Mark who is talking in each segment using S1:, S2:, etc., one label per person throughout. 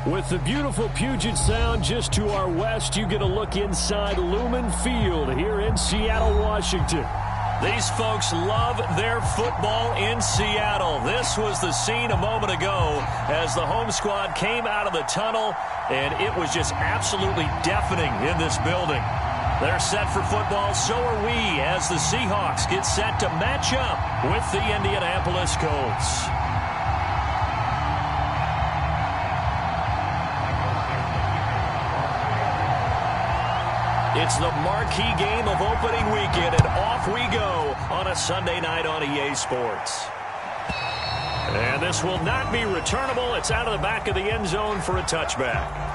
S1: With the beautiful Puget Sound just to our west, you get a look inside Lumen Field here in Seattle, Washington.
S2: These folks love their football in Seattle. This was the scene a moment ago as the home squad came out of the tunnel, and it was just absolutely deafening in this building. They're set for football, so are we, as the Seahawks get set to match up with the Indianapolis Colts. It's the marquee game of opening weekend, and off we go on a Sunday night on EA Sports. And this will not be returnable. It's out of the back of the end zone for a touchback.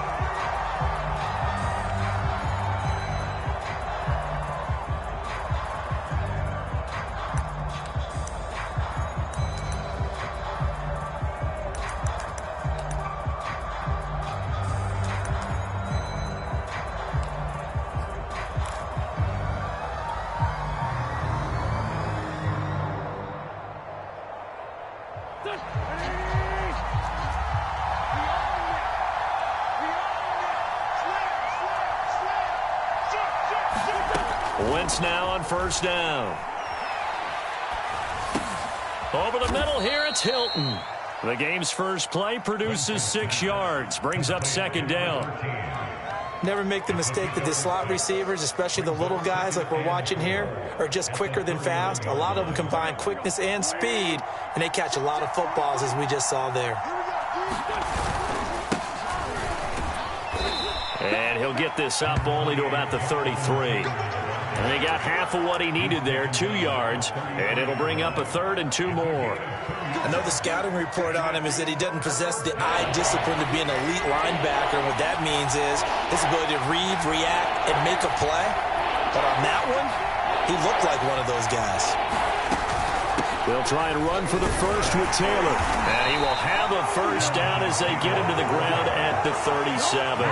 S2: Wentz now on first down. Over the middle here, it's Hilton. The game's first play produces 6 yards, brings up second down.
S3: Never make the mistake that the slot receivers, especially the little guys like we're watching here, are just quicker than fast. A lot of them combine quickness and speed, and they catch a lot of footballs, as we just saw there.
S2: And he'll get this up only to about the 33. And he got half of what he needed there, 2 yards, and it'll bring up a 3rd and 2 more.
S3: I know the scouting report on him is that he doesn't possess the eye discipline to be an elite linebacker. And what that means is his ability to read, react, and make a play. But on that one, he looked like one of those guys.
S1: They'll try and run for the first with Taylor.
S2: And he will have a first down as they get him to the ground at the 37.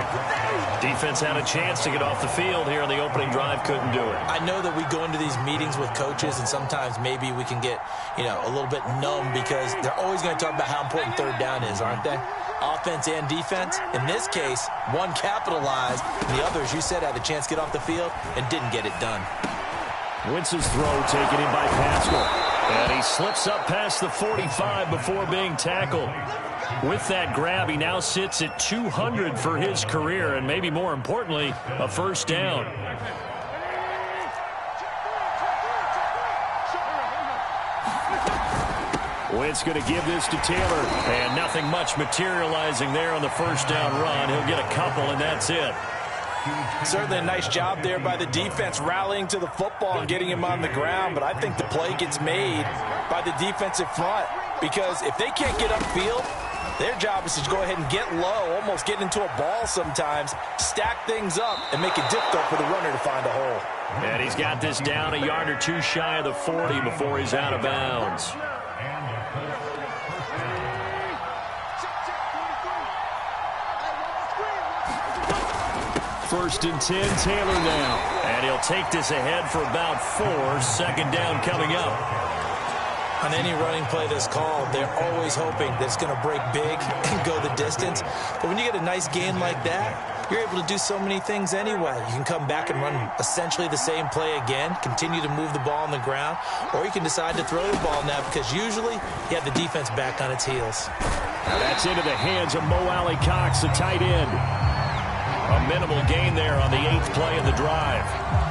S2: Defense had a chance to get off the field here in the opening drive, couldn't do it.
S3: I know that we go into these meetings with coaches, and sometimes maybe we can get, a little bit numb because they're always going to talk about how important third down is, aren't they? Offense and defense. In this case, one capitalized, and the other, as you said, had a chance to get off the field and didn't get it done.
S1: Wentz's throw taken in by Pascal.
S2: And he slips up past the 45 before being tackled. With that grab, he now sits at 200 for his career, and maybe more importantly, a first down.
S1: Wentz going to give this to Taylor.
S2: And nothing much materializing there on the first down run. He'll get a couple, and that's it.
S3: Certainly a nice job there by the defense rallying to the football and getting him on the ground, but I think the play gets made by the defensive front because if they can't get upfield, their job is to go ahead and get low, almost get into a ball sometimes, stack things up, and make it difficult for the runner to find a hole.
S2: And he's got this down a yard or two shy of the 40 before he's out of bounds.
S1: First and 10, Taylor now.
S2: And he'll take this ahead for about 4. Second down coming up.
S3: On any running play that's called, they're always hoping that it's going to break big and go the distance. But when you get a nice gain like that, you're able to do so many things anyway. You can come back and run essentially the same play again, continue to move the ball on the ground, or you can decide to throw the ball now because usually you have the defense back on its heels.
S1: Now that's into the hands of Mo Alley Cox, the tight end.
S2: A minimal gain there on the 8th play of the drive.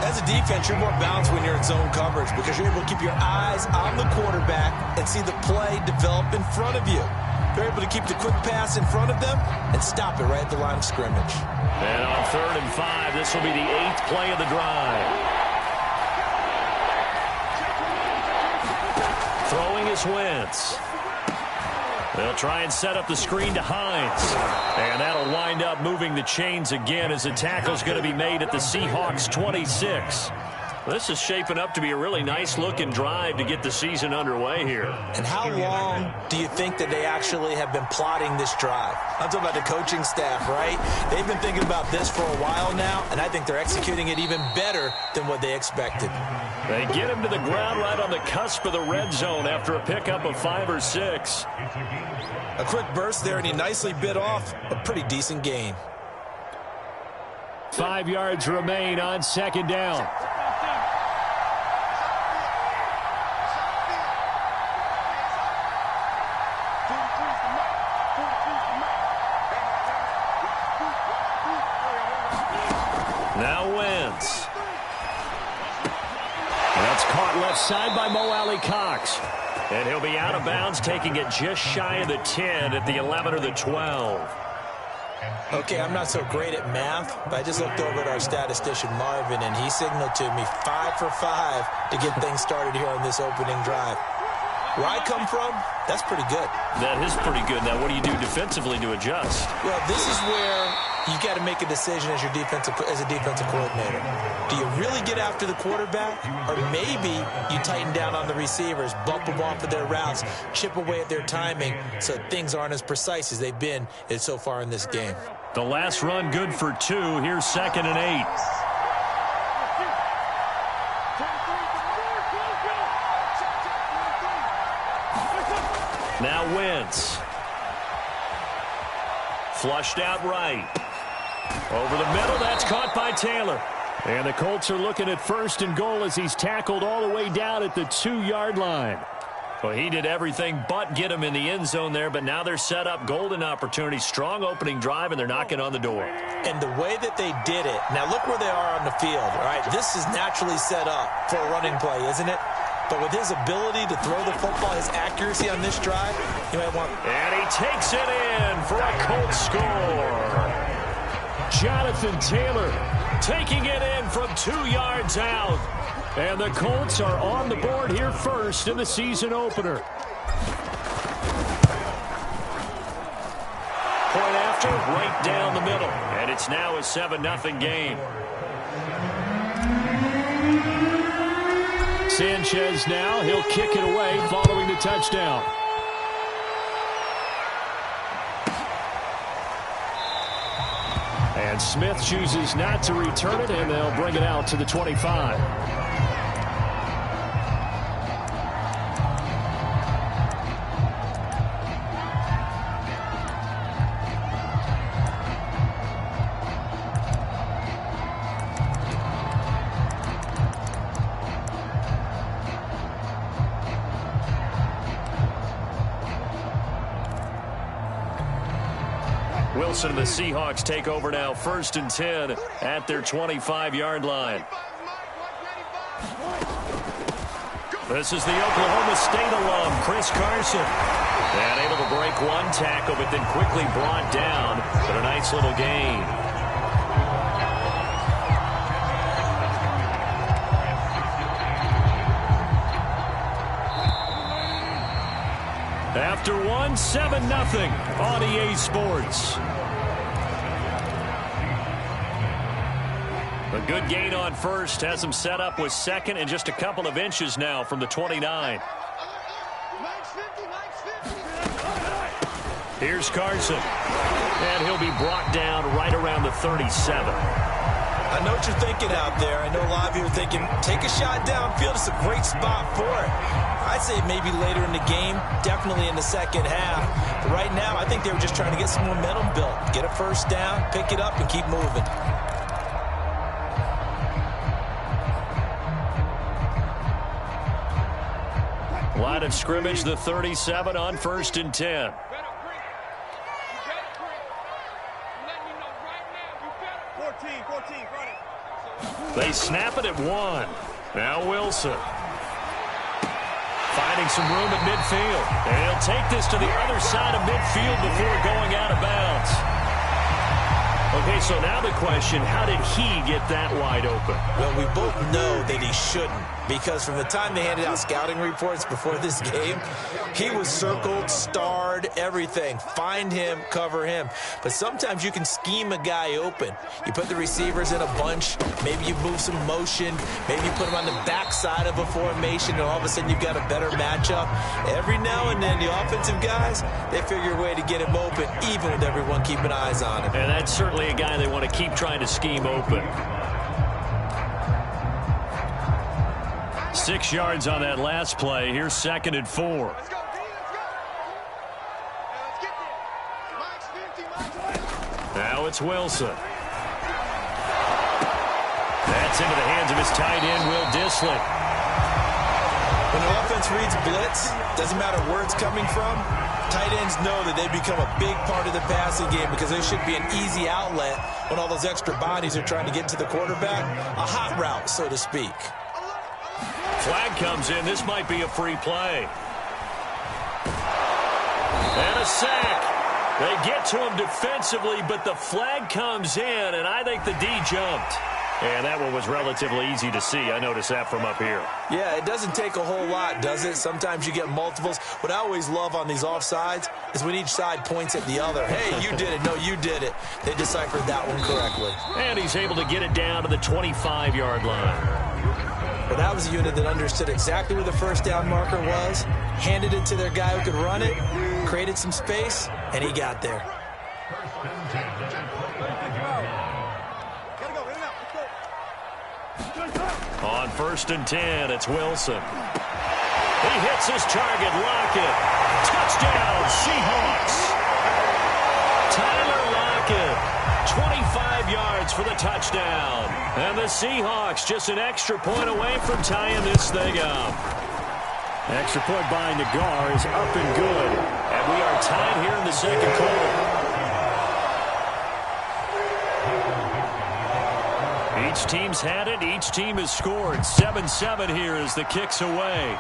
S3: As a defense, you're more balanced when you're in zone coverage because you're able to keep your eyes on the quarterback and see the play develop in front of you. You're able to keep the quick pass in front of them and stop it right at the line of scrimmage.
S2: And on 3rd and 5, this will be the 8th play of the drive. Throwing is Wentz. They'll try and set up the screen to Hines. And that'll wind up moving the chains again as the tackle's going to be made at the Seahawks 26. This is shaping up to be a really nice-looking drive to get the season underway here.
S3: And how long do you think that they actually have been plotting this drive? I'm talking about the coaching staff, right? They've been thinking about this for a while now, and I think they're executing it even better than what they expected.
S1: They get him to the ground right on the cusp of the red zone after a pickup of 5 or 6.
S3: A quick burst there, and he nicely bit off a pretty decent gain.
S1: 5 yards remain on second down. Now Wentz. That's caught left side by Mo Alley Cox. And he'll be out of bounds, taking it just shy of the 10 at the 11 or the 12.
S3: Okay, I'm not so great at math, but I just looked over at our statistician, Marvin, and he signaled to me 5 for 5 to get things started here on this opening drive. Where I come from, that's pretty good.
S1: That is pretty good. Now, what do you do defensively to adjust?
S3: Well, this is where you got to make a decision as a defensive coordinator. Do you really get after the quarterback, or maybe you tighten down on the receivers, bump them off of their routes, chip away at their timing, so things aren't as precise as they've been so far in this game.
S1: The last run good for 2. Here's 2nd and 8. Now Wentz. Flushed out right. Over the middle, that's caught by Taylor. And the Colts are looking at 1st and goal as he's tackled all the way down at the 2-yard line. Well, he did everything but get him in the end zone there, but now they're set up golden opportunity, strong opening drive, and they're knocking on the door.
S3: And the way that they did it, now look where they are on the field. All right, this is naturally set up for a running play, isn't it? But with his ability to throw the football, his accuracy on this drive, you might want...
S1: And he takes it in for a Colts score. Jonathan Taylor taking it in from 2 yards out. And the Colts are on the board here first in the season opener. Point after, right down the middle. And it's now a 7-0 game. Sanchez now, he'll kick it away following the touchdown. And Smith chooses not to return it, and they'll bring it out to the 25. Wilson and the Seahawks take over now, 1st and 10 at their 25-yard line. This is the Oklahoma State alum, Chris Carson. And able to break one tackle, but then quickly brought down. But a nice little gain. After 7-0 on EA Sports. A good gain on 1st has him set up with 2nd and just a couple of inches now from the 29. Here's Carson. And he'll be brought down right around the 37.
S3: I know what you're thinking out there. I know a lot of you are thinking, take a shot downfield. It's a great spot for it. I'd say maybe later in the game, definitely in the second half. But right now, I think they were just trying to get some momentum built. Get a 1st down, pick it up, and keep moving.
S1: Line of scrimmage, the 37 on 1st and 10. They snap it at 1. Now Wilson. Finding some room at midfield. And he'll take this to the other side of midfield before going out of bounds. Okay, so now the question, how did he get that wide open?
S3: Well, we both know that he shouldn't, because from the time they handed out scouting reports before this game, he was circled, starred, everything. Find him, cover him. But sometimes you can scheme a guy open. You put the receivers in a bunch, maybe you move some motion, maybe you put them on the backside of a formation, and all of a sudden you've got a better matchup. Every now and then, the offensive guys, they figure a way to get him open, even with everyone keeping eyes on him.
S1: And that's certainly a guy they want to keep trying to scheme open. 6 yards on that last play. Here's 2nd and 4. Now it's Wilson. That's into the hands of his tight end, Will Dissly.
S3: When the offense reads blitz, doesn't matter where it's coming from, tight ends know that they become a big part of the passing game because there should be an easy outlet when all those extra bodies are trying to get to the quarterback. A hot route, so to speak.
S1: Flag comes in. This might be a free play. And a sack. They get to him defensively, but the flag comes in, and I think the D jumped. And that one was relatively easy to see. I noticed that from up here.
S3: Yeah, it doesn't take a whole lot, does it? Sometimes you get multiples. What I always love on these offsides is when each side points at the other. Hey, you did it. No, you did it. They deciphered that one correctly.
S1: And he's able to get it down to the 25-yard line.
S3: But that was a unit that understood exactly where the first down marker was, handed it to their guy who could run it, created some space, and he got there.
S1: On 1st and 10, it's Wilson. He hits his target, Lockett. Touchdown, Seahawks. Tyler Lockett, 25 yards for the touchdown. And the Seahawks just an extra point away from tying this thing up. Extra point by Nagar is up and good. And we are tied here in the 2nd quarter. Each team's had it. Each team has scored. 7-7 here as the kick's away.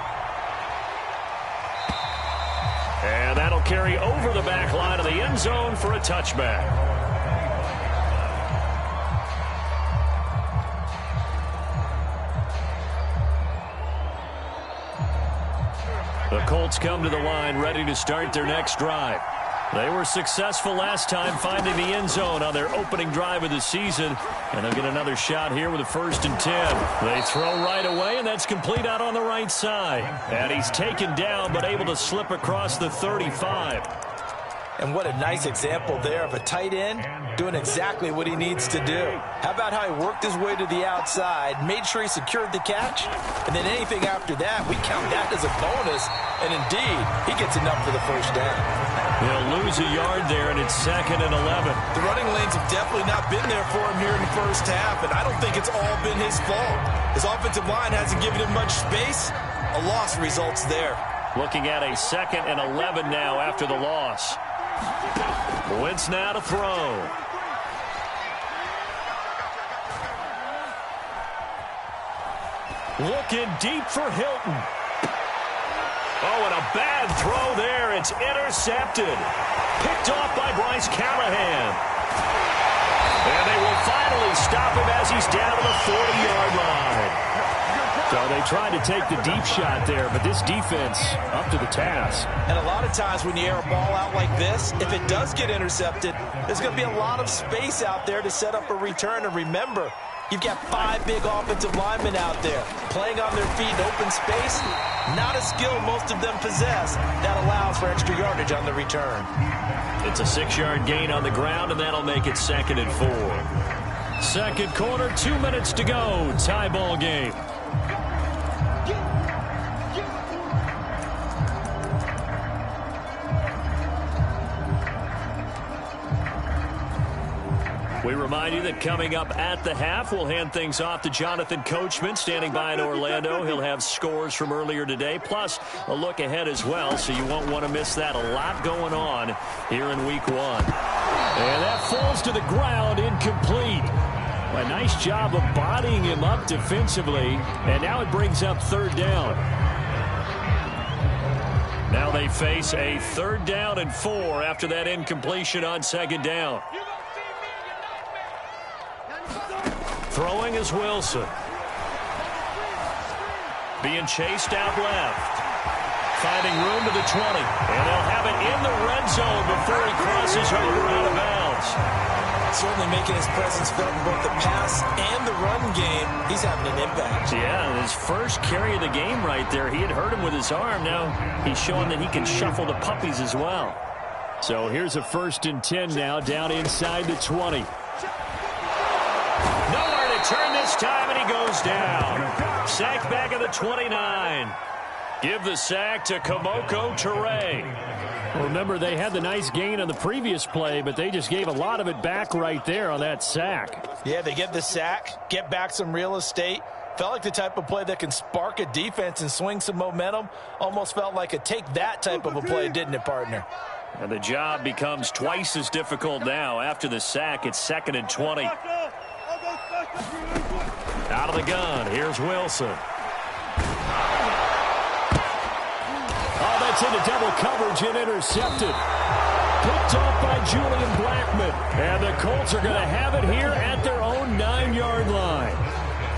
S1: And that'll carry over the back line of the end zone for a touchback. The Colts come to the line ready to start their next drive. They were successful last time finding the end zone on their opening drive of the season. And they'll get another shot here with a 1st and 10. They throw right away, and that's complete out on the right side. And he's taken down, but able to slip across the 35.
S3: And what a nice example there of a tight end doing exactly what he needs to do. How about how he worked his way to the outside, made sure he secured the catch, and then anything after that, we count that as a bonus. And indeed, he gets enough for the 1st down.
S1: He'll lose a yard there, and it's 2nd and 11.
S3: The running lanes have definitely not been there for him here in the first half, and I don't think it's all been his fault. His offensive line hasn't given him much space. A loss results there.
S1: Looking at a 2nd and 11 now after the loss. Wentz now to throw. Looking deep for Hilton. Oh, and a bad throw there. It's intercepted. Picked off by Bryce Callahan. And they will finally stop him as he's down to the 40-yard line. So they tried to take the deep shot there, but this defense up to the task.
S3: And a lot of times when you air a ball out like this, if it does get intercepted, there's going to be a lot of space out there to set up a return. And remember, you've got 5 big offensive linemen out there playing on their feet in open space. Not a skill most of them possess that allows for extra yardage on the return.
S1: It's a 6-yard gain on the ground, and that'll make it 2nd and 4. 2nd quarter, 2 minutes to go. Tie ball game. We remind you that coming up at the half, we'll hand things off to Jonathan Coachman, standing by in Orlando. He'll have scores from earlier today, plus a look ahead as well, so you won't want to miss that. A lot going on here in Week 1. And that falls to the ground, incomplete. A nice job of bodying him up defensively, and now it brings up 3rd down. Now they face a 3rd down and 4 after that incompletion on 2nd down. Throwing is Wilson. Being chased out left. Finding room to the 20. And they'll have it in the red zone before he crosses over out of bounds.
S3: Certainly making his presence felt in both the pass and the run game. He's having an impact.
S1: Yeah, his first carry of the game right there. He had hurt him with his arm. Now he's showing that he can shuffle the puppies as well. So here's a 1st and 10 now, down inside the 20. Nowhere to turn this time, and he goes down.
S2: Sack back at the 29. Give the sack to Kamoko Toure.
S1: Remember, they had the nice gain on the previous play, but they just gave a lot of it back right there on that sack.
S3: Yeah, they get the sack, get back some real estate. Felt like the type of play that can spark a defense and swing some momentum. Almost felt like a take-that type of a play, didn't it, partner?
S2: And the job becomes twice as difficult now. After the sack, it's 2nd and 20. Out of the gun, here's Wilson.
S1: Oh, that's into double coverage and intercepted. Picked off by Julian Blackmon. And the Colts are going to have it here at their own 9-yard line.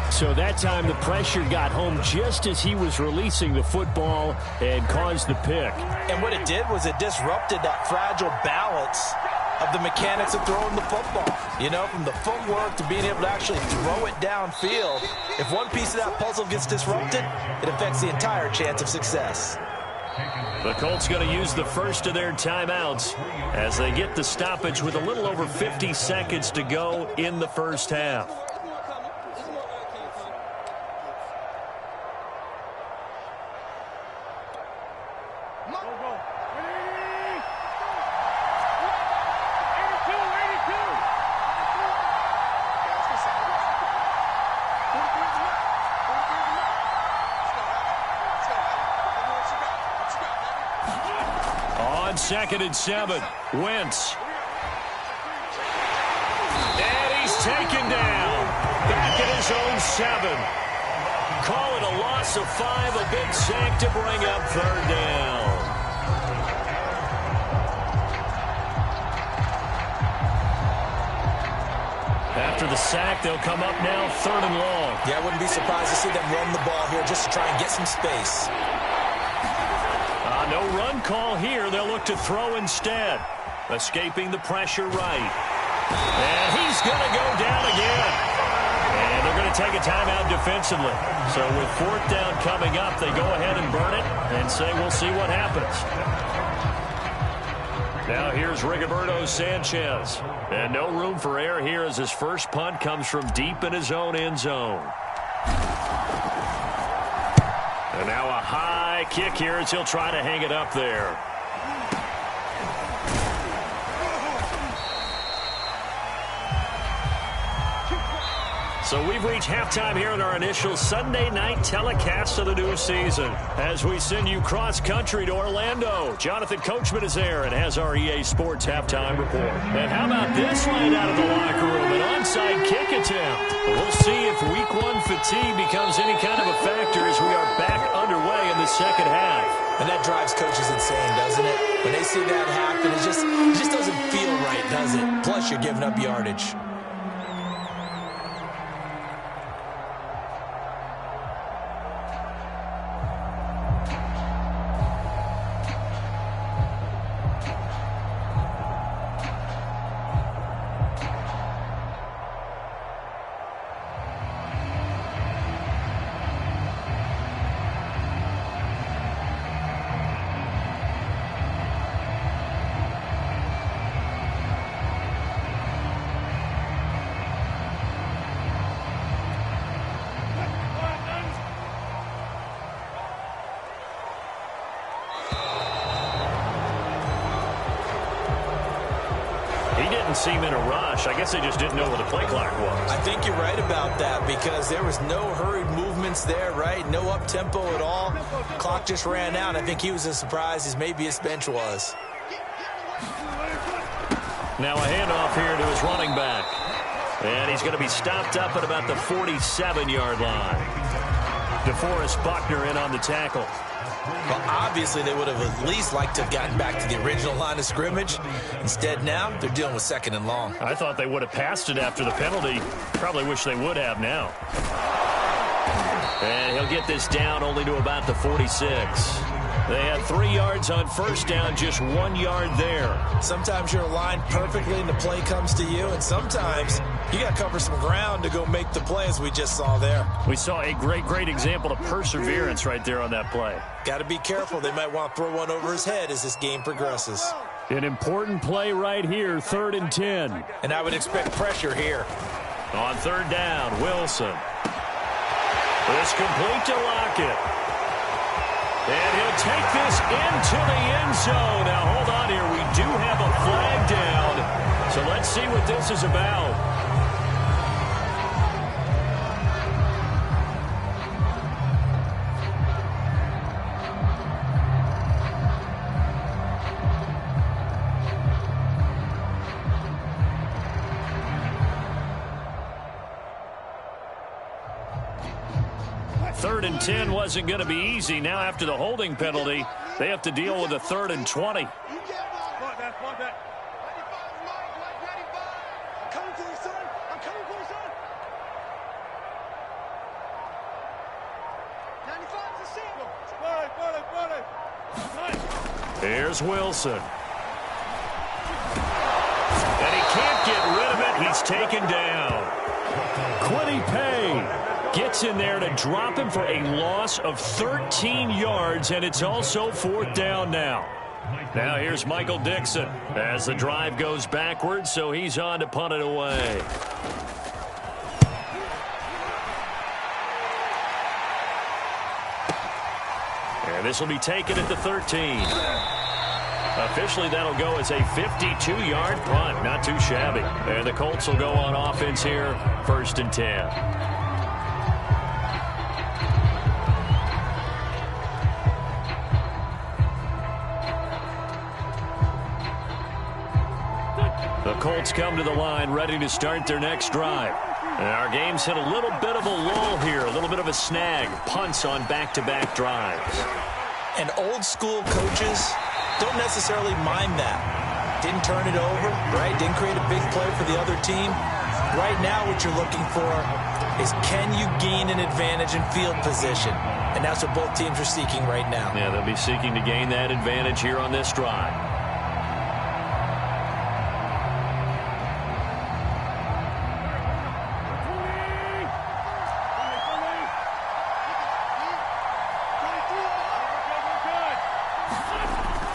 S1: So that time the pressure got home just as he was releasing the football and caused the pick.
S3: And what it did was it disrupted that fragile balance of the mechanics of throwing the football. You know, from the footwork to being able to actually throw it downfield. If one piece of that puzzle gets disrupted, it affects the entire chance of success.
S2: The Colts going to use the first of their timeouts as they get the stoppage with a little over 50 seconds to go in the first half. On 2nd and 7, Wentz. And he's taken down. Back at his own 7. Call it a loss of 5, a big sack to bring up 3rd down. After the sack, they'll come up now 3rd and long.
S3: Yeah, I wouldn't be surprised to see them run the ball here just to try and get some space.
S2: No run call here. They'll look to throw instead. Escaping the pressure right. And he's going to go down again. And they're going to take a timeout defensively. So with 4th down coming up, they go ahead and burn it and say we'll see what happens. Now here's Rigoberto Sanchez. And no room for error here as his first punt comes from deep in his own end zone. And now a high kick here as he'll try to hang it up there. So we've reached halftime here in our initial Sunday night telecast of the new season. As we send you cross-country to Orlando, Jonathan Coachman is there and has our EA Sports halftime report. And how about this line out of the locker room? An onside kick attempt. We'll see if week 1 fatigue becomes any kind of a factor as we are back underway in the second half.
S3: And that drives coaches insane, doesn't it? When they see that happen, it just doesn't feel right, does it? Plus, you're giving up yardage.
S2: Seem in a rush. I guess they just didn't know what the play clock was.
S3: I think you're right about that because there was no hurried movements there, right? No up-tempo at all. Clock just ran out. I think he was as surprised as maybe his bench was.
S2: Now a handoff here to his running back. And he's going to be stopped up at about the 47-yard line. DeForest Buckner in on the tackle.
S3: Well, obviously, they would have at least liked to have gotten back to the original line of scrimmage. Instead, now, they're dealing with 2nd and long.
S2: I thought they would have passed it after the penalty. Probably wish they would have now. And he'll get this down only to about the 46. They had 3 yards on first down, just 1 yard there.
S3: Sometimes you're aligned perfectly and the play comes to you, and sometimes you got to cover some ground to go make the play, as we just saw there.
S2: We saw a great example of perseverance right there on that play.
S3: Got to be careful. They might want to throw one over his head as this game progresses.
S1: An important play right here, 3rd and 10.
S3: And I would expect pressure here.
S2: On 3rd down, Wilson.
S1: It's complete to Lockett. And he'll take this into the end zone. Now, hold on here. We do have a flag down. So let's see what this is about. Third and 10 wasn't going to be easy. Now after the holding penalty, they have to deal with a 3rd and 20. Here's Wilson. And he can't get rid of it. He's taken down. Quiddy Pay gets in there to drop him for a loss of 13 yards, and it's also 4th down now. Now here's Michael Dixon as the drive goes backwards, so he's on to punt it away. And this will be taken at the 13. Officially, that'll go as a 52-yard punt. Not too shabby. And the Colts will go on offense here, 1st and 10. The Colts come to the line ready to start their next drive. And our game's hit a little bit of a lull here, a little bit of a snag. Punts on back-to-back drives.
S3: And old-school coaches don't necessarily mind that. Didn't turn it over, right? Didn't create a big play for the other team. Right now what you're looking for is can you gain an advantage in field position? And that's what both teams are seeking right now.
S1: Yeah, they'll be seeking to gain that advantage here on this drive.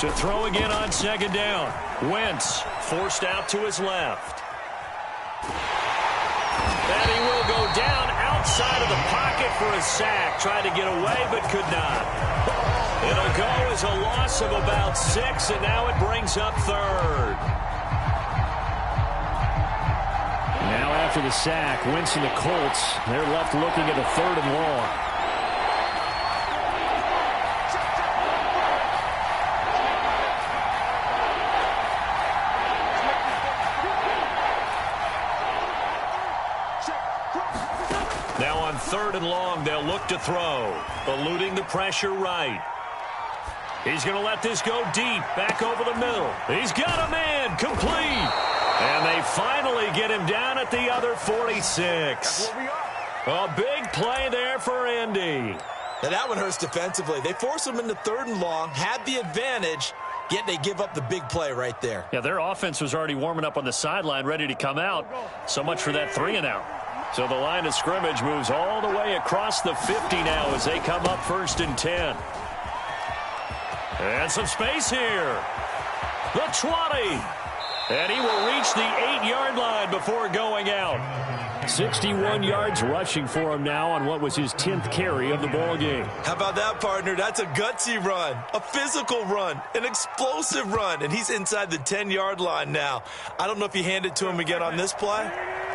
S1: To throw again on 2nd down. Wentz forced out to his left. And he will go down outside of the pocket for a sack. Tried to get away but could not. It'll go as a loss of about 6, and now it brings up 3rd. Now after the sack, Wentz and the Colts, they're left looking at a 3rd and long. Now on 3rd and long, they'll look to throw. Eluding the pressure right. He's going to let this go deep. Back over the middle. He's got a man. Complete. And they finally get him down at the other 46. A big play there for Indy.
S3: Now that one hurts defensively. They force him into 3rd and long, had the advantage, yet they give up the big play right there.
S1: Yeah, their offense was already warming up on the sideline, ready to come out. So much for that 3-and-out. So the line of scrimmage moves all the way across the 50 now as they come up 1st and 10. And some space here. The 20. And he will reach the 8-yard line before going out. 61 yards rushing for him now on what was his 10th carry of the ball game.
S3: How about that, partner? That's a gutsy run, a physical run, an explosive run, and he's inside the 10-yard line now. I don't know if you hand it to him again on this play,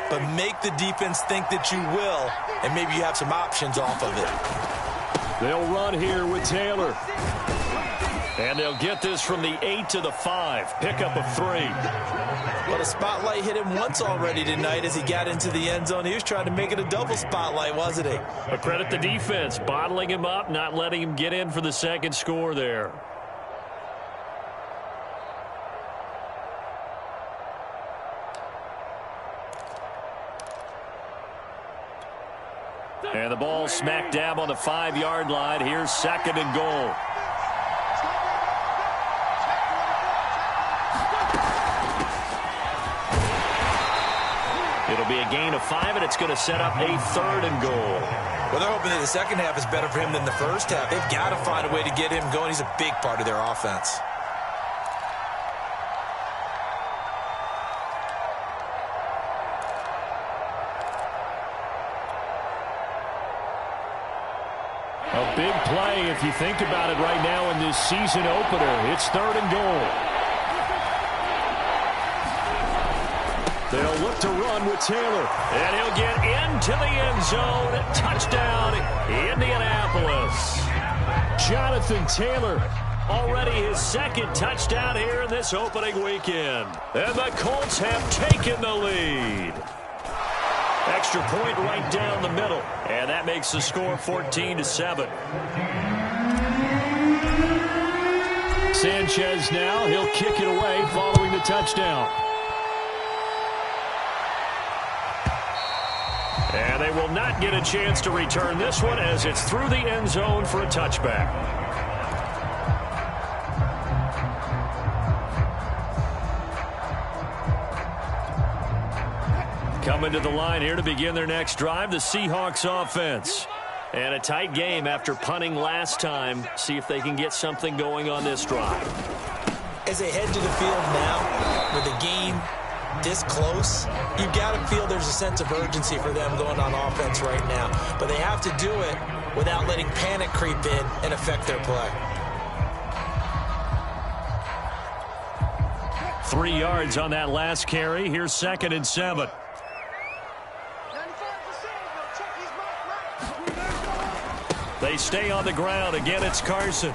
S3: but make the defense think that you will, and maybe you have some options off of it.
S1: They'll run here with Taylor. And they'll get this from the 8 to the 5. Pickup of 3.
S3: But a spotlight hit him once already tonight as he got into the end zone. He was trying to make it a double spotlight, wasn't he?
S1: A credit the defense, bottling him up, not letting him get in for the 2nd score there. And the ball smack dab on the 5-yard line. Here's 2nd and goal. It'll be a gain of 5, and it's going to set up a 3rd and goal.
S3: Well, they're hoping that the second half is better for him than the first half. They've got to find a way to get him going. He's a big part of their offense.
S1: Big play if you think about it right now in this season opener. It's 3rd and goal. They'll look to run with Taylor.
S2: And he'll get into the end zone. Touchdown, Indianapolis.
S1: Jonathan Taylor.
S2: Already his 2nd touchdown here in this opening weekend. And the Colts have taken the lead. Extra point right down the middle. And that makes the score 14-7.
S1: Sanchez now. He'll kick it away following the touchdown.
S2: And they will not get a chance to return this one as it's through the end zone for a touchback. Coming to the line here to begin their next drive, the Seahawks offense. And a tight game after punting last time. See if they can get something going on this drive.
S3: As they head to the field now, with the game this close, you've got to feel there's a sense of urgency for them going on offense right now. But they have to do it without letting panic creep in and affect their play.
S2: 3 yards on that last carry. Here's 2nd and 7. They stay on the ground. Again, it's Carson.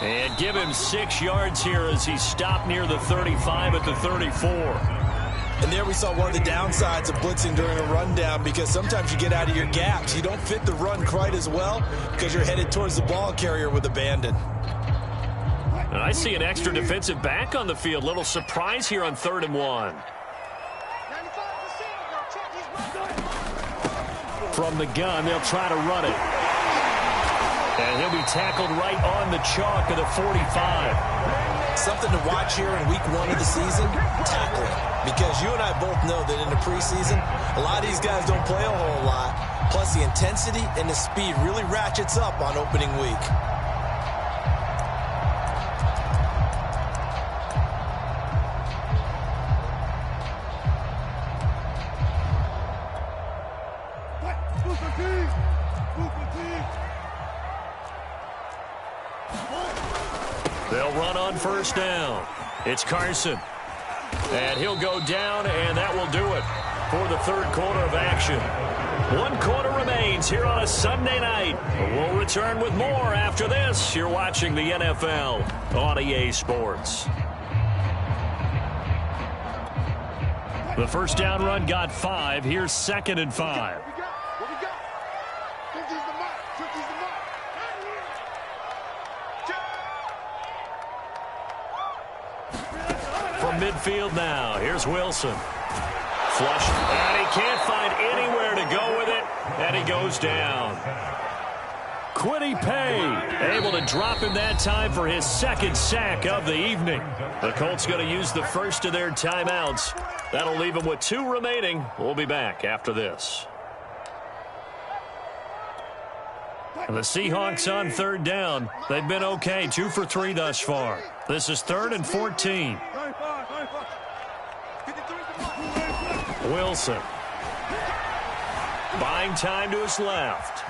S2: And give him 6 yards here as he's stopped near the 35 at the 34.
S3: And there we saw one of the downsides of blitzing during a rundown, because sometimes you get out of your gaps. You don't fit the run quite as well because you're headed towards the ball carrier with abandon.
S2: And I see an extra defensive back on the field. Little surprise here on 3rd and 1.
S1: From the gun, they'll try to run it.
S2: And he'll be tackled right on the chalk of the 45.
S3: Something to watch here in week 1 of the season, tackling. Because you and I both know that in the preseason, a lot of these guys don't play a whole lot. Plus, the intensity and the speed really ratchets up on opening week.
S2: They'll run on 1st down. It's Carson. And he'll go down, and that will do it for the 3rd quarter of action. 1 quarter remains here on a Sunday night. We'll return with more after this. You're watching the NFL on EA Sports. The 1st down run got 5. Here's 2nd and 5. From midfield now, here's Wilson. Flush, and he can't find anywhere to go with it, and he goes down.
S1: Kwity Paye
S2: able to drop him that time for his 2nd sack of the evening. The Colts going to use the first of their timeouts. That'll leave them with 2 remaining. We'll be back after this. And the Seahawks on 3rd down. They've been okay, 2 for 3 thus far. This is 3rd and 14. Wilson. Buying time to his left.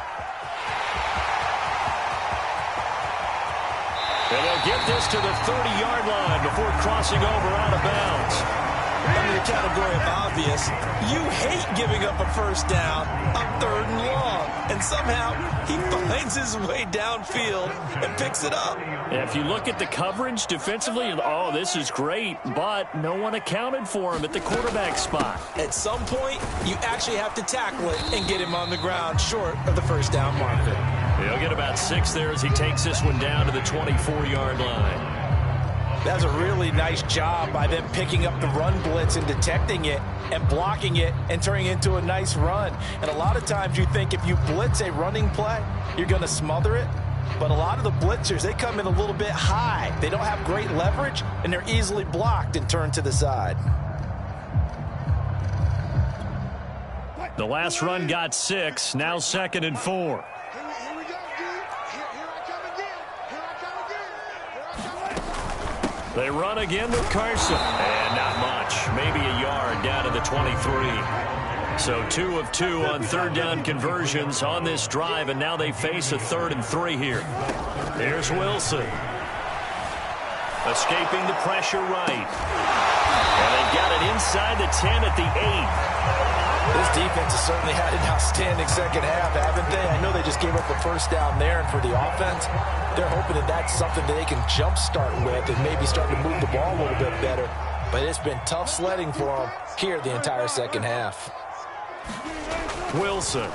S2: And they'll get this to the 30-yard line before crossing over out of bounds.
S3: Under the category of obvious, you hate giving up a 1st down on 3rd and long. And somehow he finds his way downfield and picks it up.
S2: And if you look at the coverage defensively, oh, this is great, but no one accounted for him at the quarterback spot.
S3: At some point, you actually have to tackle it and get him on the ground short of the 1st down marker.
S2: He'll get about 6 there as he takes this one down to the 24-yard line.
S3: That's a really nice job by them picking up the run blitz and detecting it and blocking it and turning it into a nice run. And a lot of times you think if you blitz a running play, you're going to smother it. But a lot of the blitzers, they come in a little bit high. They don't have great leverage, and they're easily blocked and turned to the side.
S2: The last run got 6, now 2nd and 4. They run again with Carson, and not much. maybe a yard down to the 23. So 2 of 2 on third down conversions on this drive, and now they face a 3rd and 3 here. Here's Wilson. Escaping the pressure right. And they've got it inside the 10 at the 8.
S3: This defense has certainly had an outstanding second half, haven't they? I know they just gave up a first down there, and for the offense, they're hoping that that's something that they can jumpstart with and maybe start to move the ball a little bit better. But it's been tough sledding for them here the entire second half.
S2: Wilson.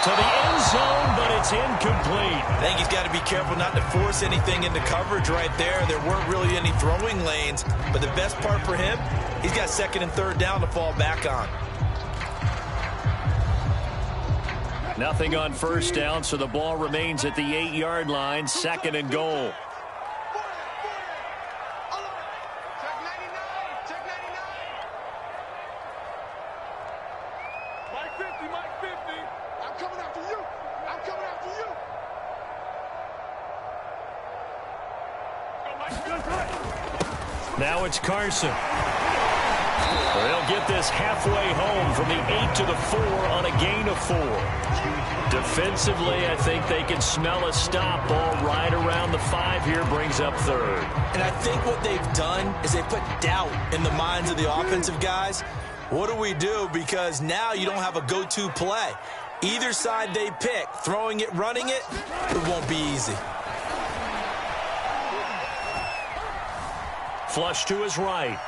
S2: To the end zone, but it's incomplete.
S3: I think he's got to be careful not to force anything into coverage right there. There weren't really any throwing lanes, but the best part for him, he's got 2nd and 3rd down to fall back on.
S2: Nothing on first down, so the ball remains at the 8-yard line, 2nd and goal. Now it's Carson. They'll get this halfway home from the 8 to the 4 on a gain of 4. Defensively, I think they can smell a stop. Ball right around the 5 here, brings up 3rd.
S3: And I think what they've done is they put doubt in the minds of the offensive guys. What do we do? Because now you don't have a go-to play. Either side they pick, throwing it, running it, it won't be easy.
S2: Flush to his right.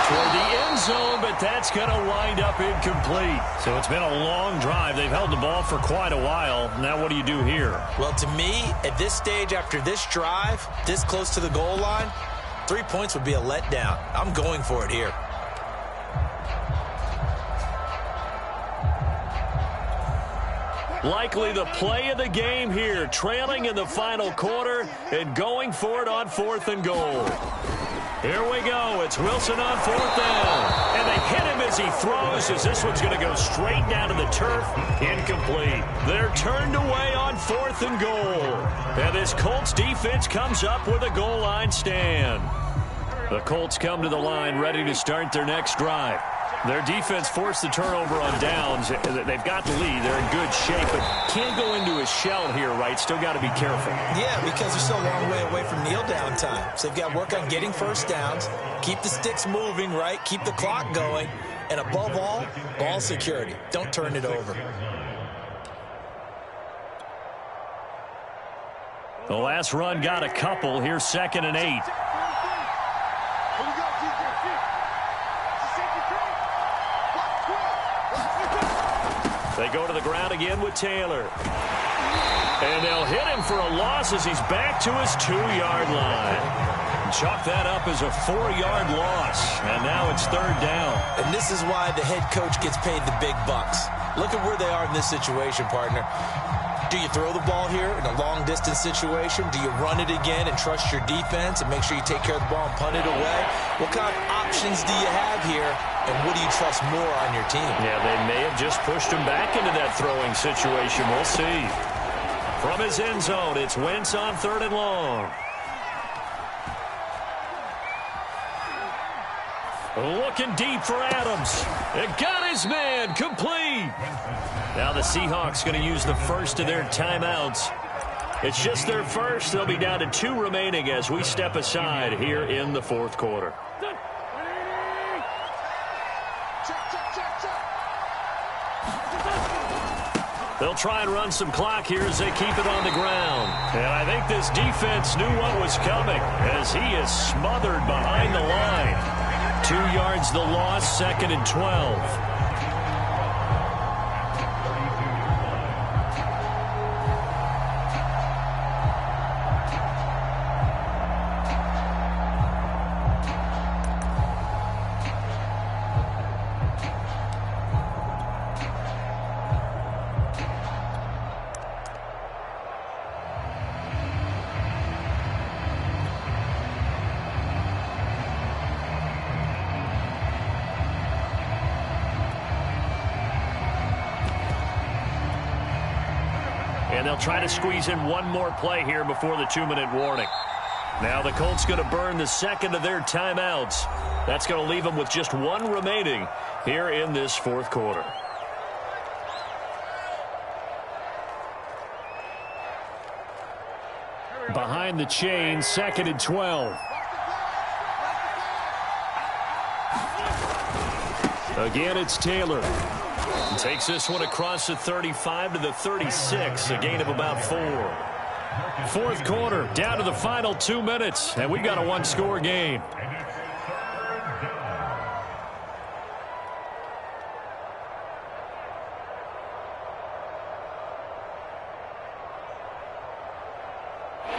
S2: Toward the end zone, but that's going to wind up incomplete. So it's been a long drive. They've held the ball for quite a while. Now what do you do here?
S3: Well, to me, at this stage, after this drive, this close to the goal line, 3 points would be a letdown. I'm going for it here.
S2: Likely the play of the game here, trailing in the final quarter and going for it on 4th and goal. Here we go. It's Wilson on 4th down. And they hit him as he throws, as this one's going to go straight down to the turf. Incomplete. They're turned away on 4th and goal. And this Colts defense comes up with a goal line stand. The Colts come to the line ready to start their next drive. Their defense forced the turnover on downs. They've got the lead. They're in good shape, but can't go into a shell here, right? Still got to be careful.
S3: Yeah, because they're still a long way away from kneel down time. So they've got to work on getting first downs, keep the sticks moving, right? Keep the clock going, and above all, ball security. Don't turn it over.
S2: The last run got a couple. Here's 2nd and 8. They go to the ground again with Taylor. And they'll hit him for a loss as he's back to his 2-yard line. Chalk that up as a 4-yard loss. And now it's 3rd down.
S3: And this is why the head coach gets paid the big bucks. Look at where they are in this situation, partner. Do you throw the ball here in a long-distance situation? Do you run it again and trust your defense and make sure you take care of the ball and punt it away? What kind of options do you have here, and what do you trust more on your team?
S2: Yeah, they may have just pushed him back into that throwing situation. We'll see. From his end zone, it's Wentz on 3rd and long. Looking deep for Adams. It got his man complete. Now the Seahawks going to use the first of their timeouts. It's just their first. They'll be down to 2 remaining as we step aside here in the 4th quarter. They'll try and run some clock here as they keep it on the ground. And I think this defense knew what was coming as he is smothered behind the line. 2 yards the loss, 2nd and 12. And they'll try to squeeze in one more play here before the 2-minute warning.
S1: Now the Colts going to burn the second of their timeouts. That's going to leave them with just one remaining here in this fourth quarter. Behind the chain, 2nd and 12. Again, it's Taylor. Takes this one across the 35 to the 36, a gain of about 4. Fourth quarter, down to the final 2 minutes, and we've got a one-score game.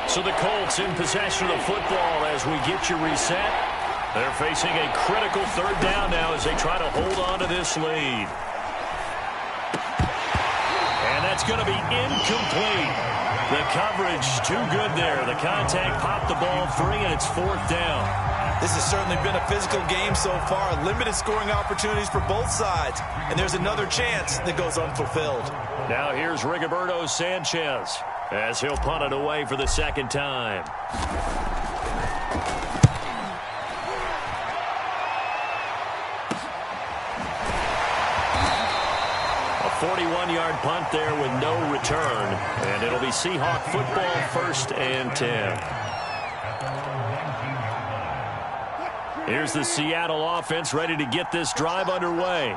S1: So the Colts in possession of the football as we get you reset. They're facing a critical third down now as they try to hold on to this lead. And that's going to be incomplete. The coverage too good there. The contact popped the ball free, and it's 4th down.
S3: This has certainly been a physical game so far. Limited scoring opportunities for both sides. And there's another chance that goes unfulfilled.
S1: Now here's Rigoberto Sanchez as he'll punt it away for the second time. A 41-yard punt there with no return. And it'll be Seahawk football, 1st and 10. Here's the Seattle offense ready to get this drive underway.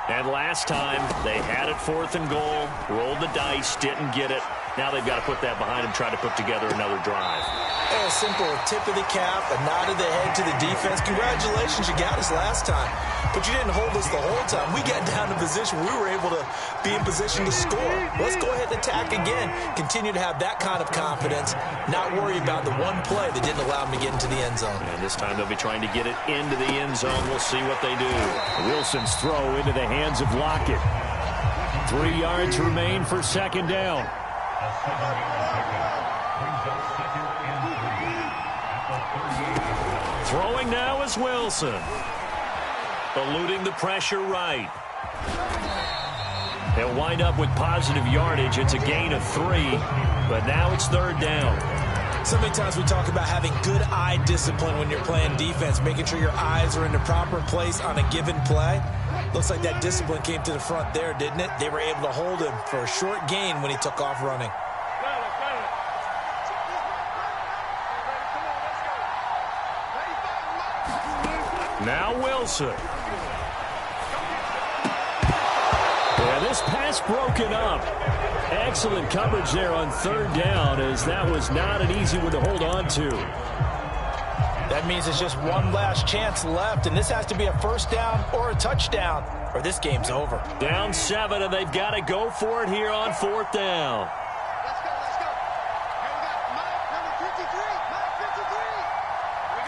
S1: And last time, they had it 4th and goal, rolled the dice, didn't get it. Now they've got to put that behind them, try to put together another drive.
S3: A simple tip of the cap, a nod of the head to the defense. Congratulations, you got us last time. But you didn't hold us the whole time. We got down to position. We were able to be in position to score. Let's go ahead and attack again. Continue to have that kind of confidence. Not worry about the one play that didn't allow them to get into the end zone.
S1: And this time they'll be trying to get it into the end zone. We'll see what they do. Wilson's throw into the hands of Lockett. 3 yards remain for 2nd down. Throwing now is Wilson. Eluding the pressure right. He'll wind up with positive yardage. It's a gain of 3, but now it's 3rd down.
S3: So many times we talk about having good eye discipline when you're playing defense, making sure your eyes are in the proper place on a given play. Looks like that discipline came to the front there, didn't it? They were able to hold him for a short gain when he took off running.
S1: Now Wilson. And this pass broken up. Excellent coverage there on 3rd down, as that was not an easy one to hold on to.
S3: That means it's just one last chance left, and this has to be a 1st down or a touchdown, or this game's over.
S1: Down 7, and they've got to go for it here on 4th down.
S4: Let's go. Here we got Mike, number 53. Mike 53. We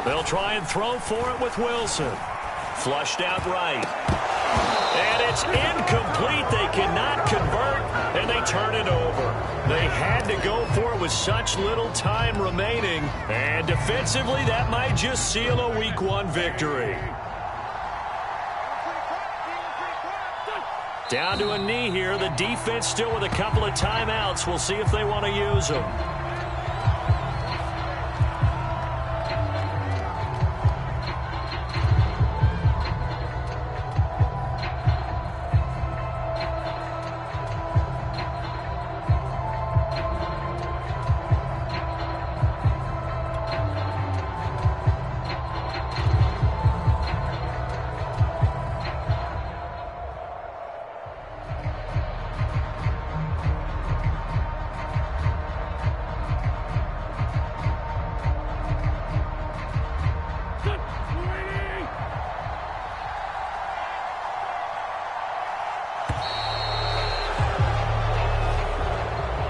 S4: go.
S1: They'll try and throw for it with Wilson. Flushed out right. And it's incomplete. They cannot convert, and they turn it over. They had to go for it with such little time remaining. And defensively, that might just seal a Week 1 victory. Down to a knee here. The defense still with a couple of timeouts. We'll see if they want to use them.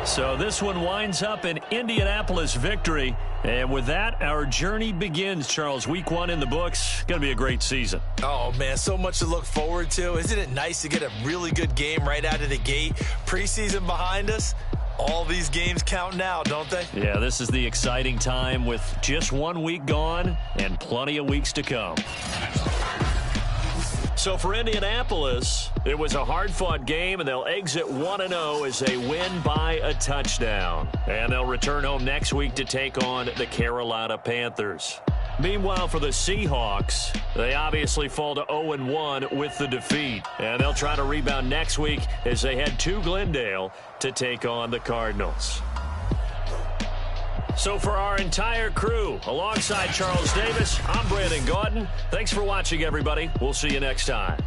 S1: So this one winds up an Indianapolis victory. And with that, our journey begins, Charles. Week 1 in the books. Going to be a great season.
S3: Oh, man, so much to look forward to. Isn't it nice to get a really good game right out of the gate? Preseason behind us. All these games count now, don't they?
S1: Yeah, this is the exciting time with just 1 week gone and plenty of weeks to come.
S2: So for Indianapolis, it was a hard-fought game, and they'll exit 1-0 as they win by a touchdown. And they'll return home next week to take on the Carolina Panthers. Meanwhile, for the Seahawks, they obviously fall to 0-1 with the defeat. And they'll try to rebound next week as they head to Glendale to take on the Cardinals. So for our entire crew, alongside Charles Davis, I'm Brandon Gaudin. Thanks for watching, everybody. We'll see you next time.